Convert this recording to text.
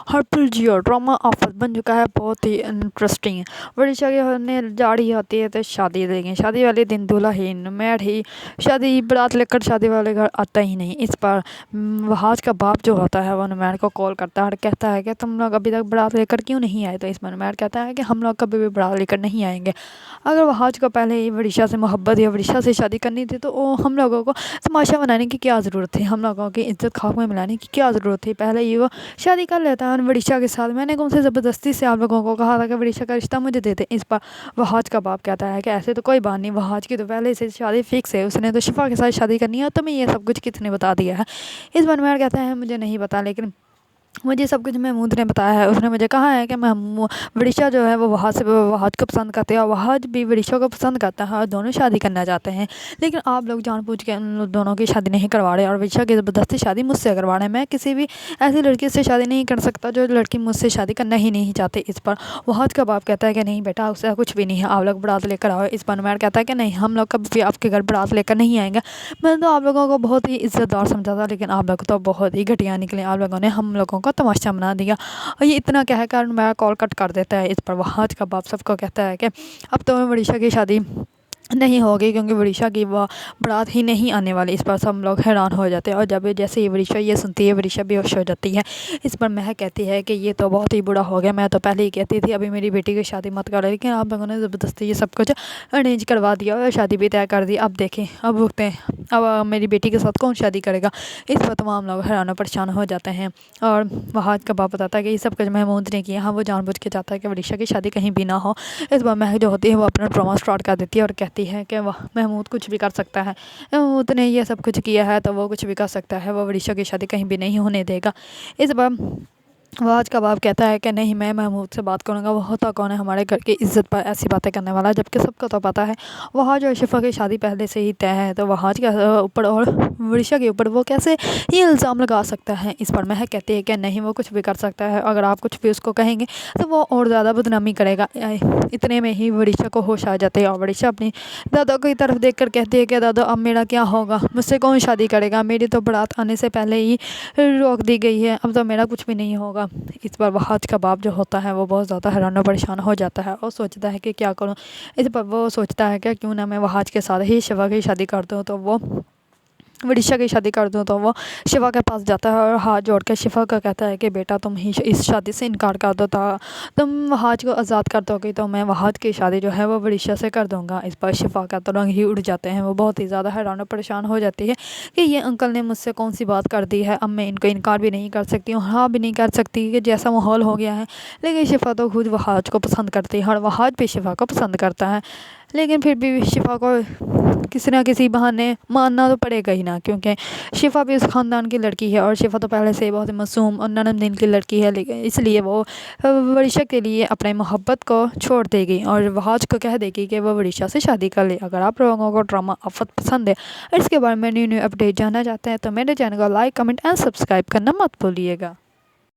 हर्पल जियो drama offer बन चुका है, बहुत ही इंटरेस्टिंग। वर्षा के होने जा रही होती है तो शादी देंगे, शादी वाले दिन दुल्हन मैड ही शादी बारात लेकर शादी वाले घर आता ही नहीं। इस पर वहाज का बाप जो होता है वो नुमैर को कॉल करता है और कहता है कि तुम लोग अभी तक बारात लेकर क्यों नहीं आए। तो इस पर नुमैर कहता है कि हम लोग कभी भी बारात लेकर नहीं आएंगे। अगर वहाज को पहले ही वरीशा से मोहब्बत या वरीशा से शादी करनी थी तो वो हम लोगों को तमाशा बनाने की क्या ज़रूरत थी, हम लोगों की इज्जत खाक में मिलाने की क्या ज़रूरत थी। पहले ही वो शादी कर लेता है वरीशा के साथ। मैंने कौन से ज़बरदस्ती से आप लोगों को कहा था कि वरीशा का रिश्ता मुझे दे दे। इस पर वहाज का बाप कहता है कि ऐसे तो कोई बात नहीं, वहाज की तो पहले से शादी फिक्स है, उसने तो शिफा के साथ शादी करनी है, तुम्हें ये सब कुछ किसने बता दिया है। इस पर नुमैर कहता है मुझे नहीं पता, लेकिन मुझे सब कुछ महमूद ने बताया है। उसने मुझे कहा है कि वरीशा जो है वो वहाज को पसंद करते हैं और वहाज भी वरीशा को पसंद करता है और दोनों शादी करना चाहते हैं। लेकिन आप लोग जानबूझ के उन दोनों की शादी नहीं करवा रहे और वरीशा की ज़बरदस्ती शादी मुझसे करवा रहे हैं। मैं किसी भी ऐसी लड़की से शादी नहीं कर सकता जो लड़की मुझसे शादी करना ही नहीं चाहती। इस पर वहाज का बाप कहता है कि नहीं बेटा, उससे कुछ भी नहीं है, आप लोग बारात लेकर आओ। इस पर नुमैर कहता है कि नहीं, हम लोग कभी भी आपके घर बारात लेकर नहीं आएंगे। मैंने तो आप लोगों को बहुत ही इज्जतदार समझा था, लेकिन आप लोग तो बहुत ही घटिया निकले। आप लोगों ने हम लोगों को तमाशा बना दिया। और ये इतना कहकर मैं कॉल कट कर देता है। इस पर वहाज का बाप सबको कहता है कि अब तो वरीशा की शादी नहीं होगी, क्योंकि वरीशा की वो बारात ही नहीं आने वाली। इस पर सब लोग हैरान हो जाते हैं और जब जैसे ही वरीशा ये सुनती है वरीशा बेहोश हो जाती है। इस पर महक कहती है कि ये तो बहुत ही बुरा हो गया, मैं तो पहले ही कहती थी अभी मेरी बेटी की शादी मत करो, लेकिन आप लोगों ने ज़बरदस्ती ये सब कुछ अरेंज करवा दिया और शादी भी तय कर दी। अब देखें, अब रुकते हैं, अब मेरी बेटी के साथ कौन शादी करेगा। इस पर तमाम लोग हैरान परेशान हो जाते हैं और वहाज का बाप बताता है कि ये सब कुछ महमूद ने किया। हाँ, वो जानबूझ के चाहता है कि वरीशा की शादी कहीं भी ना हो। इस बार महक जो होती है वो अपना ड्रामा स्टार्ट कर देती है और कहती है कि वह महमूद कुछ भी कर सकता है, महमूद ने ये सब कुछ किया है तो वो कुछ भी कर सकता है, वो वरीशा की शादी कहीं भी नहीं होने देगा। इस बार वहाज का बाप कहता है कि नहीं, मैं महमूद से बात करूंगा, वो होता कौन है हमारे घर की इज्जत पर ऐसी बातें करने वाला, जबकि सबको तो पता है वहाज और शिफा की शादी पहले से ही तय है। तो वहाज के ऊपर और वरीशा के ऊपर वो कैसे ये इल्ज़ाम लगा सकता है। इस पर महक कहती है कि नहीं, वो कुछ भी कर सकता है, अगर आप कुछ भी उसको कहेंगे तो वो और ज़्यादा बदनामी करेगा। इतने में ही वरीशा को होश आ जाते हैं और वरीशा अपनी दादा की तरफ देख कर कहती है कि दादा अब मेरा क्या होगा, मुझसे कौन शादी करेगा, मेरी तो बारात आने से पहले ही रोक दी गई है, अब तो मेरा कुछ भी नहीं होगा। इस पर वहाज का बाप जो होता है वो बहुत ज़्यादा हैरान और परेशान हो जाता है और सोचता है कि क्या करूं। इस पर वो सोचता है कि क्यों ना मैं वहाज के साथ ही शिवा की शादी कर दूं, तो वो वरीशा की शादी कर दूं। तो वो शिवा के पास जाता है और हाथ जोड़ के शिवा को कहता है कि बेटा तुम ही इस शादी से इनकार कर दो, तुम वहाज को आज़ाद कर दोगे तो मैं वहाज की शादी जो है वो वरीशा से कर दूंगा। इस पर शिफा का तो रंग ही उड़ जाते हैं, वो बहुत ही ज़्यादा हैरान और परेशान हो जाती है कि ये अंकल ने मुझसे कौन सी बात कर दी है, अब मैं इनको इनकार भी नहीं कर सकती हूँ, हाँ भी नहीं कर सकती कि जैसा माहौल हो गया है। लेकिन शिफा तो खुद वहाज को पसंद करती है और वहाज भी शिफा को पसंद करता है, लेकिन फिर भी शिफा को किसी ना किसी बहाने मानना तो पड़ेगा ही ना, क्योंकि शिफा भी उस ख़ानदान की लड़की है और शिफा तो पहले से बहुत ही मासूम और नरम दिल की लड़की है। लेकिन इसलिए वो वरीशा के लिए अपनी मोहब्बत को छोड़ देगी और वहाज को कह देगी कि वो वरीशा से शादी कर ले। अगर आप लोगों को ड्रामा आफत पसंद है और इसके बारे में न्यू अपडेट जानना चाहते हैं तो मेरे चैनल को लाइक, कमेंट एंड सब्सक्राइब करना मत भूलिएगा।